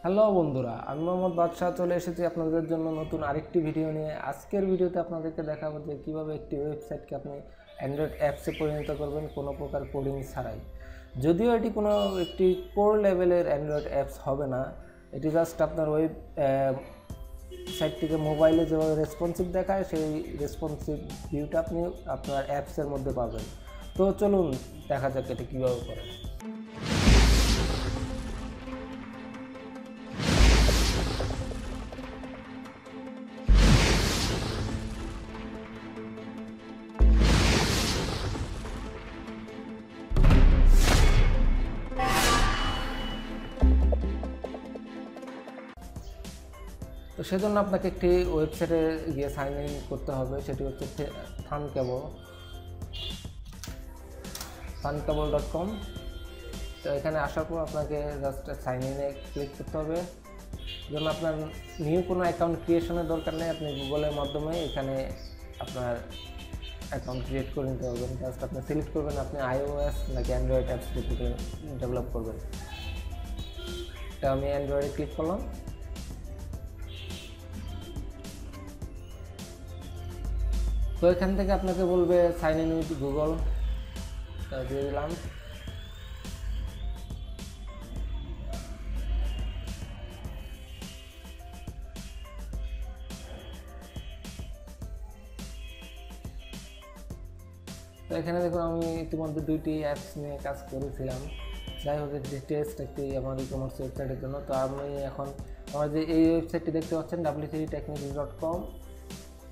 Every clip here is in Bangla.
হ্যালো বন্ধুরা, আমি মোহাম্মদ বাদশাহ চলে এসেছি আপনাদের জন্য নতুন আরেকটি ভিডিও নিয়ে। আজকের ভিডিওতে আপনাদেরকে দেখাবো যে কীভাবে একটি ওয়েবসাইটকে আপনি অ্যান্ড্রয়েড অ্যাপসে পরিণত করবেন কোনো প্রকার কোডিং ছাড়াই। যদিও এটি কোনো একটি কোর লেভেলের অ্যান্ড্রয়েড অ্যাপস হবে না, এটি জাস্ট আপনার ওয়েব সাইটটিকে মোবাইলে যেভাবে রেসপন্সিভ দেখায় সেই রেসপন্সিভ ভিউটা আপনি আপনার অ্যাপসের মধ্যে পাবেন। তো চলুন দেখা যাক এটি কীভাবে করে। তো সেজন্য আপনাকে একটি ওয়েবসাইটে গিয়ে সাইন ইন করতে হবে, সেটি হচ্ছে thuncable.com। তো এখানে আসার পর আপনাকে জাস্ট সাইন ইনে ক্লিক করতে হবে। যেন আপনার নিউ কোনো অ্যাকাউন্ট ক্রিয়েশনের দরকার নেই, আপনি গুগলের মাধ্যমে এখানে আপনার অ্যাকাউন্ট ক্রিয়েট করে নিতে পারবেন। জাস্ট আপনি সিলেক্ট করবেন আপনি iOS নাকি অ্যান্ড্রয়েড অ্যাপস ডেভেলপ করবেন। তো আমি অ্যান্ড্রয়েডে ক্লিক করলাম। তো এখান থেকে আপনাকে বলবে সাইন ইন উইথ গুগল, দিয়ে দিলাম। তো এখানে দেখুন আমি ইতিমধ্যে দুইটি অ্যাপস নিয়ে কাজ করেছিলাম। যাই হোক, একটি আমার ই কমার্স ওয়েবসাইটের জন্য। তো আমি এখন আমার যে এই ওয়েবসাইটটি দেখতে পাচ্ছেন w3techniques.com,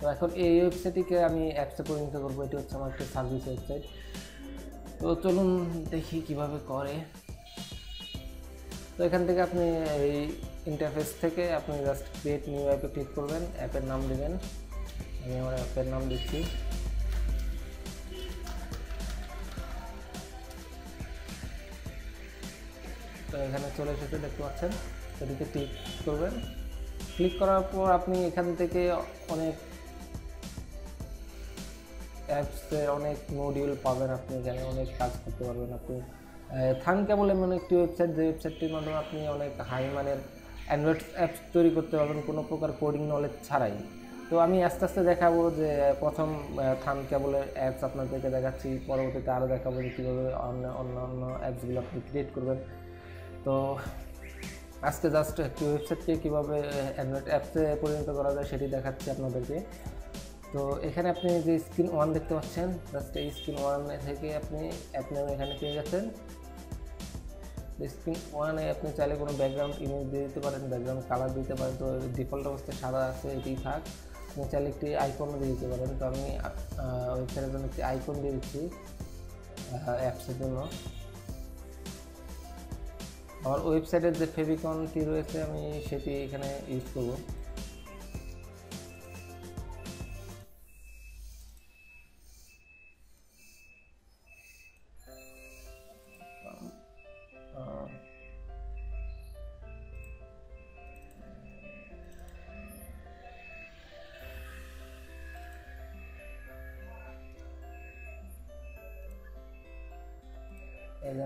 তো এখন এই ওয়েবসাইটটিকে আমি অ্যাপসে পরিণত করবো। এটি হচ্ছে আমার একটি সার্ভিস ওয়েবসাইট। তো চলুন দেখি কিভাবে করে। তো এখান থেকে আপনি এই ইন্টারফেস থেকে আপনি জাস্ট ক্রিয়েট নিউ অ্যাপে ক্লিক করবেন, অ্যাপের নাম দেবেন। আমি আমার অ্যাপের নাম দিচ্ছি। তো এখানে চলে এসেছে দেখতে পাচ্ছেন, এটিতে ক্লিক করবেন। ক্লিক করার পর আপনি এখান থেকে অনেক অ্যাপসে অনেক মডিউল পাবেন, আপনি এখানে অনেক কাজ করতে পারবেন। আপনি থানকেবল এমন একটি ওয়েবসাইট, যে ওয়েবসাইটটির মাধ্যমে আপনি অনেক হাই মানের অ্যান্ড্রয়েড অ্যাপস তৈরি করতে পারবেন কোনো প্রকার কোডিং নলেজ ছাড়াই। তো আমি আস্তে আস্তে দেখাবো যে প্রথম থানকেবলের অ্যাপস আপনাদেরকে দেখাচ্ছি, পরবর্তীতে আরও দেখাবো যে কীভাবে অন্যান্য অ্যাপসগুলো আপনি ক্রিয়েট করবেন। তো আজকে জাস্ট একটি ওয়েবসাইটকে কীভাবে অ্যান্ড্রয়েড অ্যাপসে পরিণত করা যায় সেটি দেখাচ্ছি আপনাদেরকে। তো এখানে আপনি যে স্ক্রিন 1 দেখতে পাচ্ছেন, জাস্ট এই স্ক্রিন 1 থেকে আপনি অ্যাপ নেম এখানে পেয়ে গেছেন। স্ক্রিন 1-এ আপনি চাইলে কোনো ব্যাকগ্রাউন্ড ইমেজ দিয়ে দিতে পারেন, ব্যাকগ্রাউন্ড কালার দিতে পারেন। তো ডিফল্ট অবস্থায় সাদা আছে, এটি থাক। আপনি চাইলে একটি আইকনও দিয়ে দিতে পারেন। তো আমি ওয়েবসাইটের জন্য একটি আইকন দিয়ে দিচ্ছি অ্যাপসের জন্য। আমার ওয়েবসাইটের যে ফেভিকনটি রয়েছে আমি সেটি এখানে ইউজ করব।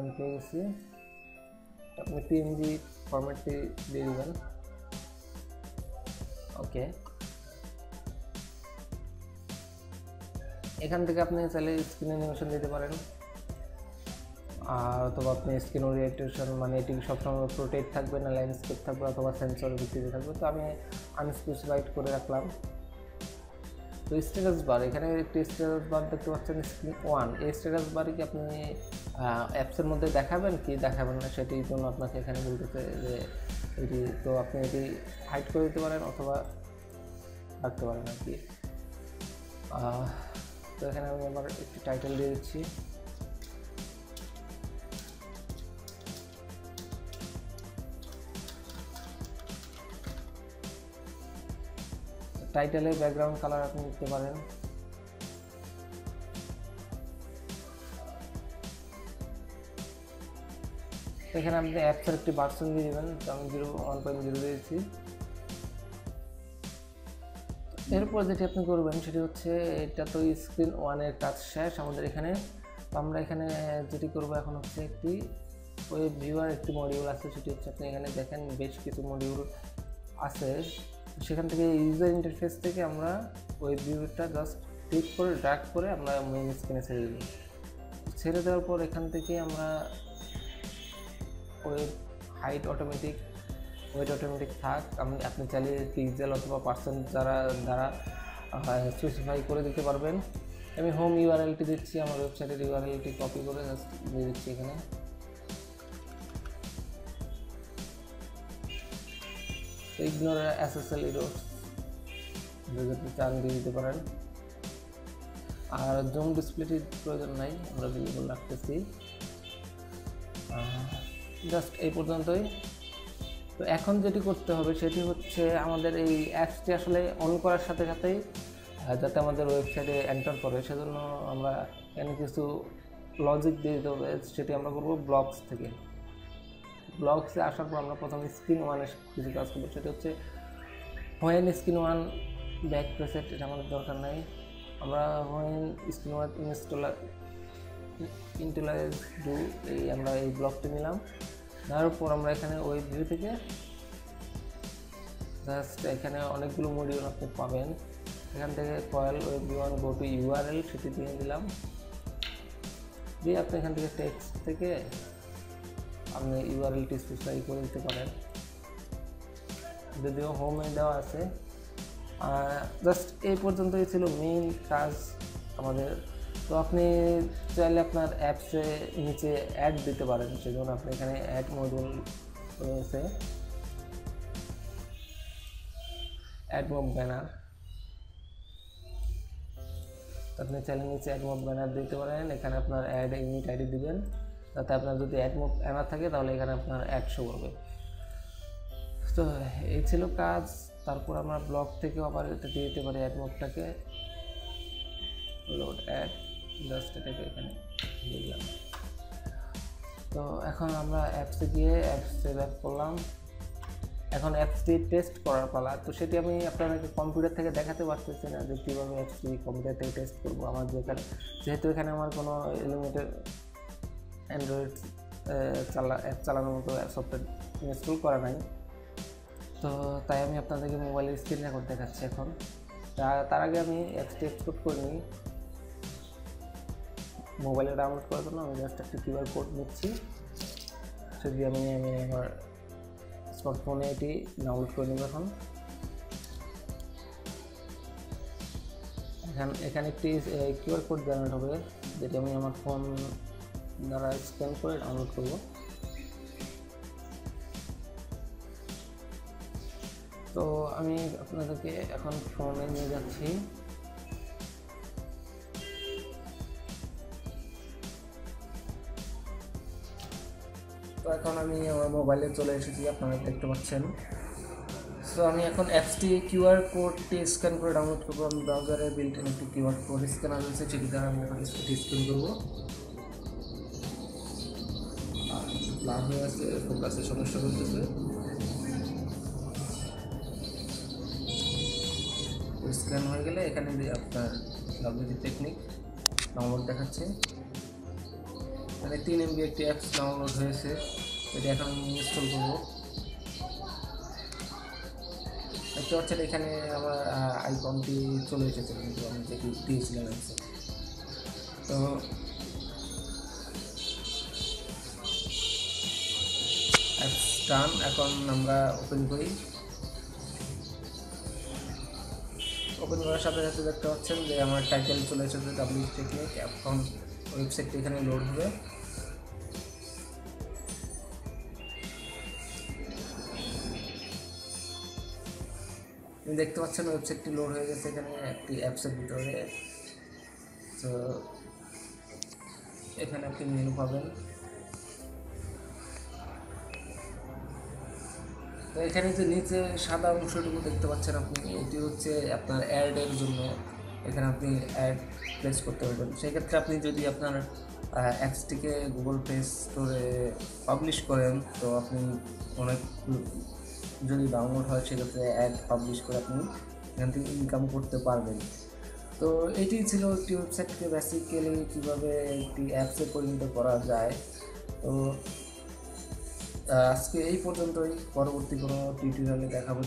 আমি পেয়ে গেছি। আপনি পিএনজি ফরম্যাটটি দিয়ে দেবেন। ওকে, এখান থেকে আপনি চাইলে স্ক্রিন অ্যানিমেশন দিতে পারেন, অথবা আপনি স্ক্রিন ওরিয়েন্টেশন, মানে এটি সবসময় প্রোটেক্ট থাকবে না ল্যান্ডস্কেপ থাকবে অথবা সেন্সরের ভিত্তিতে থাকবে। তো আমি আনস্পেসিফাইড করে রাখলাম। তো স্ট্যাটাস বার, এখানে একটি স্ট্যাটাস বার দেখতে পাচ্ছেন স্ক্রিন 1। এই স্ট্যাটাস বারে কি আপনি অ্যাপসের মধ্যে দেখাবেন কি দেখাবেন না সেটির জন্য আপনাকে এখানে বলতেছে যে এটি, তো আপনি এটি হাইড করে দিতে পারেন অথবা রাখতে পারেন আর কি। তো এখানে আমি আবার একটি টাইটেল দিয়ে দিচ্ছি। টাইটেলের ব্যাকগ্রাউন্ড কালার আপনি দিতে পারেন। এখানে আপনি অ্যাপসের একটি ভার্সন দিয়ে দেবেন। তো আমি 1.0 দিয়েছি। এরপর যেটি আপনি করবেন সেটি হচ্ছে, এটা তো স্ক্রিন 1-এর কাজ শেষ আমাদের এখানে। তো আমরা এখানে যেটি করব এখন হচ্ছে একটি ওয়েব ভিউয়ার একটি মডিউল আছে, সেটি হচ্ছে আপনি এখানে দেখেন বেশ কিছু মডিউল আছে। সেখান থেকে ইউজার ইন্টারফেস থেকে আমরা ওয়েব ভিউটা জাস্ট ক্লিক করে ড্র্যাগ করে আমরা মেইন স্ক্রিনে ছেড়ে দেব। ছেড়ে দেওয়ার পর এখান থেকে আমরা web height automatic, weight automatic থাক, আপনি চাইলে পিক্সেল অথবা পার্সেন্ট দ্বারা স্পেসিফাই করে দিতে পারবেন। আমি হোম ইউআরএলটি দিচ্ছি, আমার ওয়েবসাইটের ইউআরএলটি কপি করে জাস্ট দিয়ে দিচ্ছি এখানে। ইগনোর এসএসএল এরর্স যদি আপনি চান দিয়ে দিতে পারেন। আর জুম ডিসপ্লেটির প্রয়োজন নাই, আমরা ভিজিবল রাখতেছি। জাস্ট এই পর্যন্তই। তো এখন যেটি করতে হবে সেটি হচ্ছে আমাদের এই অ্যাপসটি আসলে অন করার সাথে সাথেই যাতে আমাদের ওয়েবসাইটে এন্টার করে, সেজন্য আমরা এখানে কিছু লজিক দিয়ে দিতে হবে। সেটি আমরা করবো ব্লকস থেকে। ব্লকসে আসার পর আমরা প্রথমে স্ক্রিন ওয়ানের কিছু কাজ করবো, সেটা হচ্ছে when screen one back preset, এটা আমাদের দরকার নাই। আমরা হোয়েন স্ক্রিন ওয়ান ইন্টেলাইজ ডু আমরা এই ব্লকটি নিলাম। তারপর আমরা এখানে ওয়েব ভিউ থেকে জাস্ট এখানে অনেকগুলো মডিউল আপনি পাবেন, এখান থেকে coil web view one go to URL সেটি দিয়ে দিলাম। দিয়ে আপনি এখান থেকে টেক্সট থেকে আপনি ইউআরএলটি স্পেসিফাই করে দিতে পারেন, যদিও হোমে দেওয়া আছে। জাস্ট এই পর্যন্তই ছিল মেইন কাজ আমাদের। তো আপনি চাইলে আপনার অ্যাপসে নিচে অ্যাড দিতে পারেন, সেজন্য আপনি এখানে অ্যাড মডিউল রয়েছে, অ্যাড মব ব্যানার। আপনি চাইলে নিচে অ্যাড মব ব্যানার দিতে পারেন, এখানে আপনার অ্যাড ইউনিট আইডি দিবেন, যাতে আপনার যদি অ্যাড মব ব্যানার থাকে তাহলে এখানে আপনার অ্যাড শো করবে। তো এই ছিল কাজ। তারপর আমরা ব্লগ থেকে আবার এটা দিয়ে দিতে পারি অ্যাড মবটাকে, লোড অ্যাড, জাস্ট এটাকে এখানে দিয়ে দিলাম। তো এখন আমরা অ্যাপসে গিয়ে অ্যাপসে ব্যাক করলাম। এখন অ্যাপসটি টেস্ট করার পালা। তো সেটি আমি আপনাদেরকে কম্পিউটার থেকে দেখাতে পারতেছি না যে কীভাবে অ্যাপসটি কম্পিউটার থেকে টেস্ট করবো। আমার যেহেতু এখানে আমার কোনো লিমিটেড অ্যান্ড্রয়েড অ্যাপ চালানোর মতো সফটওয়্যার ইনস্টল করা নাই, তো তাই আমি আপনাদেরকে মোবাইলের স্ক্রিন রেকর্ড দেখাচ্ছি এখন। তার আগে আমি অ্যাপসটি এক্সপোর্ট করে নিই। মোবাইলে ডাউনলোড করার জন্য আমি জাস্ট একটা কিউআর কোড নিচ্ছি, সেটি আমি আমার স্মার্টফোনে এটি ডাউনলোড করে নেব। এখানে একটি কিউআর কোড জেনারেট হবে, যেটি আমি আমার ফোন দ্বারা স্ক্যান করে ডাউনলোড করব। তো আমি আপনাদেরকে এখন ফোনে নিয়ে যাচ্ছি। তো এখন আমি আমার মোবাইলে চলে এসেছি, আপনারা দেখতে পাচ্ছেন। সো আমি এখন অ্যাপসটি কিউআর কোডটি স্ক্যান করে ডাউনলোড করবো। আমি ব্রাউজারে বিল্ট ইন একটি কিউআর কোড স্ক্যানার রয়েছে, সেটি দ্বারা আমি এখন স্ক্যান করবো। ব্লার হয়ে আছে, ফোকাসের সমস্যা করতেছে। স্ক্যান হয়ে গেলে এখানে আপনার ডাব্লিউপি টেকনিক ডাউনলোড দেখাচ্ছে। মানে 3 MB একটি অ্যাপস ডাউনলোড হয়েছে, এটি এখন আমি ইনস্টল করবো। দেখতে পাচ্ছেন এখানে আমার আইকনটি চলে এসেছে, কিন্তু আমি যেটি দিয়েছিলাম অ্যাপসে। তো অ্যাপস ডান। এখন আমরা ওপেন করি। ওপেন করার সাথে সাথে দেখতে পাচ্ছেন যে আমার টাইটেল চলে এসেছে ডাব্লিউপি টেকনিক। এখন ওয়েবসাইটটি এখানে লোড হবে। দেখতে পাচ্ছেন ওয়েবসাইটটি লোড হয়ে গেছে এখানে একটি অ্যাপসের ভিতরে। তো এখানে একটি মেনু পাবেন। তো এখানে যে নিচে সাদা অংশটুকু দেখতে পাচ্ছেন আপনি, এটি হচ্ছে আপনার অ্যাডের জন্য। এখানে আপনি অ্যাড প্লেস করতে পারবেন। সেক্ষেত্রে আপনি যদি আপনার অ্যাপসটিকে গুগল প্লে স্টোরে পাবলিশ করেন, তো আপনি অনেক যদি ডাউনলোড হয় সেক্ষেত্রে অ্যাড পাবলিশ করে আপনি এখান থেকে ইনকাম করতে পারবেন। তো এটি ছিল একটি ওয়েবসাইটকে বেসিক্যালি কীভাবে একটি অ্যাপসে পরিণত করা যায়। তো আজকে এই পর্যন্তই, পরবর্তী কোনো টিউটোরিয়ালে দেখাবো।